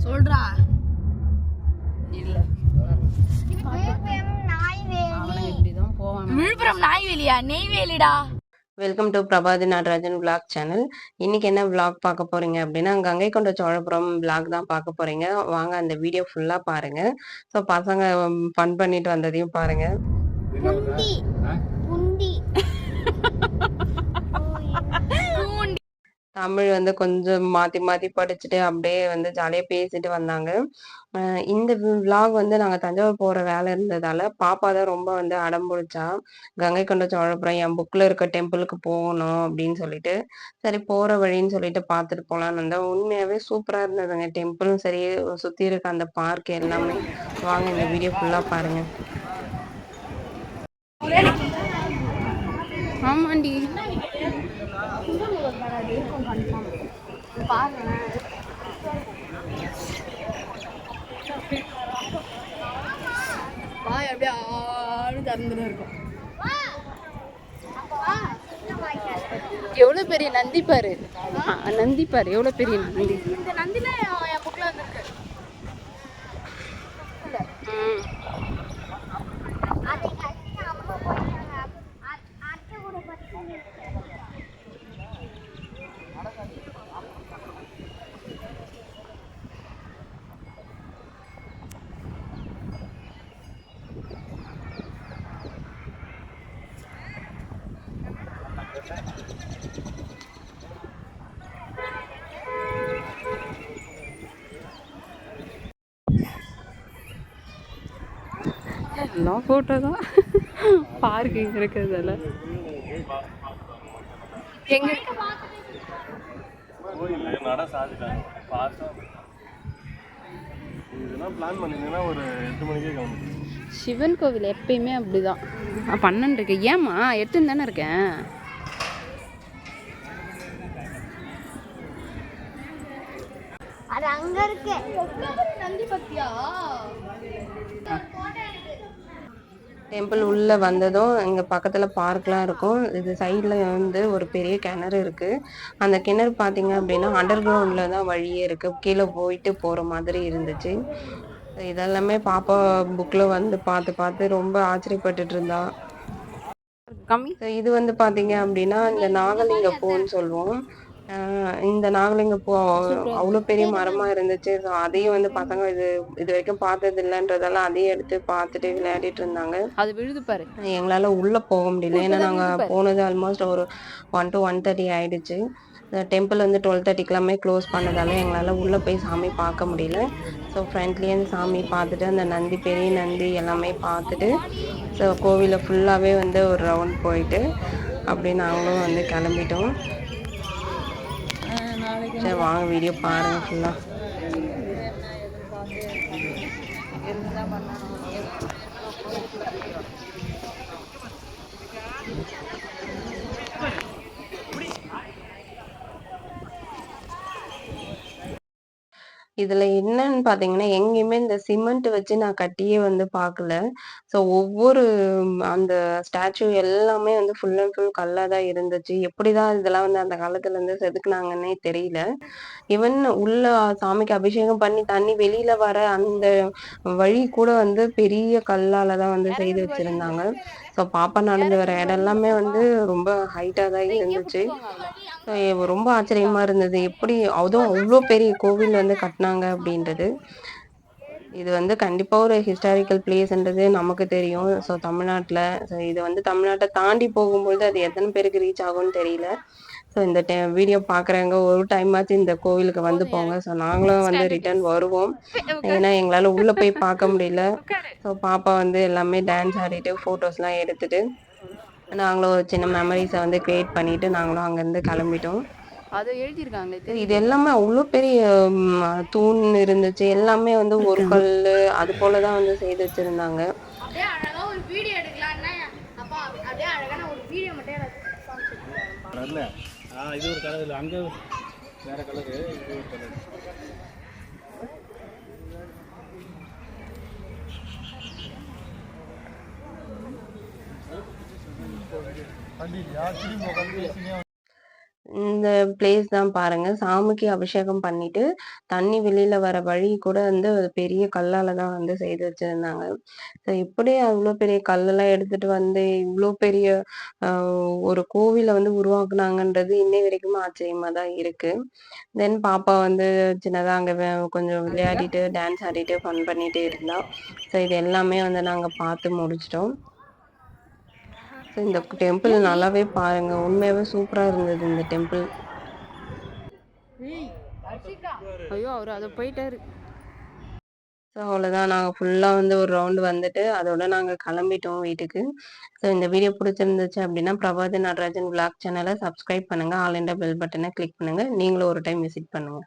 சொல்றா இல்ல விழுப்புரம் நாய்வேலியா நெய்வேலிடா. Welcome to Prabhati Natarajan vlog channel. இன்னைக்கு என்ன விளாக் பார்க்க போறீங்க அப்படின்னா, கங்கை கொண்ட சோழபுரம் விளாக் தான் பார்க்க போறீங்க. வாங்க அந்த வீடியோ ஃபுல்லா பாருங்க. ஸோ பசங்க ஃபன் பண்ணிட்டு வந்ததையும் பாருங்க. தமிழ் வந்து கொஞ்சம் மாத்தி மாத்தி படிச்சுட்டு அப்படியே வந்து ஜாலியா பேசிட்டு வந்தாங்க. இந்த விளாக் வந்து நாங்க தஞ்சாவூர் போற வேலை இருந்ததால பாப்பா தான் ரொம்ப வந்து அடம் பிடிச்சா. கங்கை கொண்ட சோழபுரம் என் புக்ல இருக்க டெம்பிளுக்கு போகணும் அப்படின்னு சொல்லிட்டு, சரி போற வழின்னு சொல்லிட்டு பார்த்துட்டு போலான்னு வந்தா, உண்மையாவே சூப்பரா இருந்ததுங்க. டெம்பிளும் சரி, சுத்தி இருக்க அந்த பார்க் எல்லாமே. வாங்க இந்த வீடியோ ஃபுல்லா பாருங்க. ஆமாண்டி வாய் அப்படியே ஆடு திறந்துட்டு இருக்கும். எவ்வளவு பெரிய நந்தி பாரு, நந்தி பாரு எவ்வளவு பெரிய நந்தி. இந்த நந்தில என் புக்ல வந்திருக்கு. எல்லாம் போட்டோ தான் பார்க்கு இருக்கிறதால. எங்க சிவன் கோவில் எப்பயுமே அப்படிதான் 12 ஏமா 8 தானே இருக்கேன். அது அங்க இருக்கு நந்தி பத்தியா. டெம்பிள் உள்ள வந்ததும் இங்க பக்கத்துல பார்க்லாம் இருக்கும். இது சைட்ல வந்து ஒரு பெரிய கிணறு இருக்கு. அந்த கிணறு பாத்தீங்க அப்படின்னா அண்டர் கிரவுண்ட்ல தான் வழியே இருக்கு. கீழே போயிட்டு போற மாதிரி இருந்துச்சு. இதெல்லாமே பாப்பா புக்ல வந்து பார்த்து பார்த்து ரொம்ப ஆச்சரியப்பட்டுட்டு இருந்தா. இது வந்து பாத்தீங்க அப்படின்னா இந்த நாகலிங்க பூன்னு சொல்லுவோம். இந்த நாகலிங்க பூ அவ்வளோ பெரிய மரமா இருந்துச்சு. ஸோ அதையும் வந்து பசங்க இது வரைக்கும் பார்த்தது இல்லைன்றதெல்லாம் அதையும் எடுத்து பார்த்துட்டு விளையாடிட்டு இருந்தாங்க. அது விழுது பாரு. எங்களால் உள்ளே போக முடியல, ஏன்னா நாங்கள் போனது ஆல்மோஸ்ட் ஒரு 1 to 1:30 ஆயிடுச்சு. டெம்பிள் வந்து 12:30க்கெல்லாமே க்ளோஸ் பண்ணதால எங்களால் உள்ளே போய் சாமி பார்க்க முடியல. ஸோ ஃப்ரண்ட்லேயே அந்த சாமி பார்த்துட்டு அந்த நந்தி, பெரிய நந்தி எல்லாமே பார்த்துட்டு, ஸோ கோவிலை ஃபுல்லாகவே வந்து ஒரு ரவுண்ட் போயிட்டு அப்படி நாங்களும் வந்து கிளம்பிட்டோம். சரி வாங்க வீடியோ பாருங்க ஃபுல்லா. இதுல என்னன்னு பாத்தீங்கன்னா, எங்கேயுமே இந்த சிமெண்ட் வச்சு நான் கட்டியே வந்து பார்க்கல. ஸோ ஒவ்வொரு அந்த ஸ்டாச்சு எல்லாமே வந்து ஃபுல் அண்ட் ஃபுல் கல்லா தான் இருந்துச்சு. எப்படிதான் இதெல்லாம் வந்து அந்த காலத்துல இருந்து செதுக்குனாங்கன்னே தெரியல. ஈவன் உள்ள சாமிக்கு அபிஷேகம் பண்ணி தண்ணி வெளியில வர அந்த வழி கூட வந்து பெரிய கல்லால தான் வந்து செய்து வச்சிருந்தாங்க. ஸோ பாப்பா நடந்து வர இடம் எல்லாமே வந்து ரொம்ப ஹைட்டா தான் இருந்துச்சு. ரொம்ப ஆச்சரியமா இருந்தது. எப்படி அதுவும் அவ்வளோ பெரிய கோவில் வந்து கட்டினாங்க அப்படின்றது. இது வந்து கண்டிப்பா ஒரு ஹிஸ்டாரிக்கல் பிளேஸ்ன்றது நமக்கு தெரியும். ஸோ தமிழ்நாட்டுல இது வந்து தமிழ்நாட்டை தாண்டி போகும்பொழுது அது எத்தனை பேருக்கு ரீச் ஆகும்னு தெரியல. ஸோ இந்த வீடியோ பார்க்குறவங்க ஒரு டைமாச்சும் இந்த கோவிலுக்கு வந்து போங்க. ஸோ நாங்களும் வந்து ரிட்டர்ன் வருவோம். ஏன்னா எங்களால் உள்ளே போய் பார்க்க முடியல. ஸோ பாப்பா வந்து எல்லாமே டான்ஸ் ஆடிட்டு ஃபோட்டோஸ்லாம் எடுத்துட்டு நாங்களும் ஒரு சின்ன மெமரிஸை வந்து கிரியேட் பண்ணிட்டு நாங்களும் அங்கேருந்து கிளம்பிட்டோம். அதை எழுதியிருக்காங்க. இது எல்லாமே அவ்வளோ பெரிய தூண் இருந்துச்சு. எல்லாமே வந்து ஒரு கல் அது போல தான் வந்து செய்து வச்சிருந்தாங்க. அப்படியே அழகா ஒரு வீடியோ எடுக்கலாம்னா அப்பா அப்படியே அழகான ஒரு வீடியோ மட்டும் வரல. இது ஒரு கலர், அங்க வேற கலர், இது ஒரு கலர். இந்த அந்த பிளேஸ் தான் பாருங்க. சாமிக்கு அபிஷேகம் பண்ணிட்டு, தண்ணி வெளியில வர வழி கூட வந்து ஒரு பெரிய கல்லால தான் வந்து செய்து வச்சிருந்தாங்க. ஸோ எப்படி அவ்ளோ பெரிய கல்லெல்லாம் எடுத்துட்டு வந்து, இவ்ளோ பெரிய அ ஒரு கோவில வந்து உருவாக்குனாங்கன்றது இன்னை வரைக்கும் ஆச்சரியமா தான் இருக்கு. தென் பாப்பா வந்து சின்னதா அங்க கொஞ்சம் விளையாடிட்டு, டான்ஸ் ஆடிட்டு, ஃபன் பண்ணிட்டு இருந்தா. ஸோ இது எல்லாமே வந்து நாங்க பார்த்து முடிச்சுட்டோம். ஸோ இந்த டெம்பிள் நல்லாவே பாருங்க. உண்மையாவே சூப்பரா இருந்தது இந்த டெம்பிள். ஐயோ அவர் அதை போயிட்டாரு. ஸோ அவ்வளோதான். நாங்க ஃபுல்லா வந்து ஒரு ரவுண்டு வந்துட்டு, அதோட நாங்க கிளம்பிட்டோம் வீட்டுக்கு. ஸோ இந்த வீடியோ புடிச்சிருந்துச்சு அப்படின்னா, பிரபாவதி நடராஜன் விளாக் சேனல சப்ஸ்கிரைப் பண்ணுங்க. ஆல் இன்ட பெல் பட்டன கிளிக் பண்ணுங்க. நீங்களும் ஒரு டைம் விசிட் பண்ணுங்க.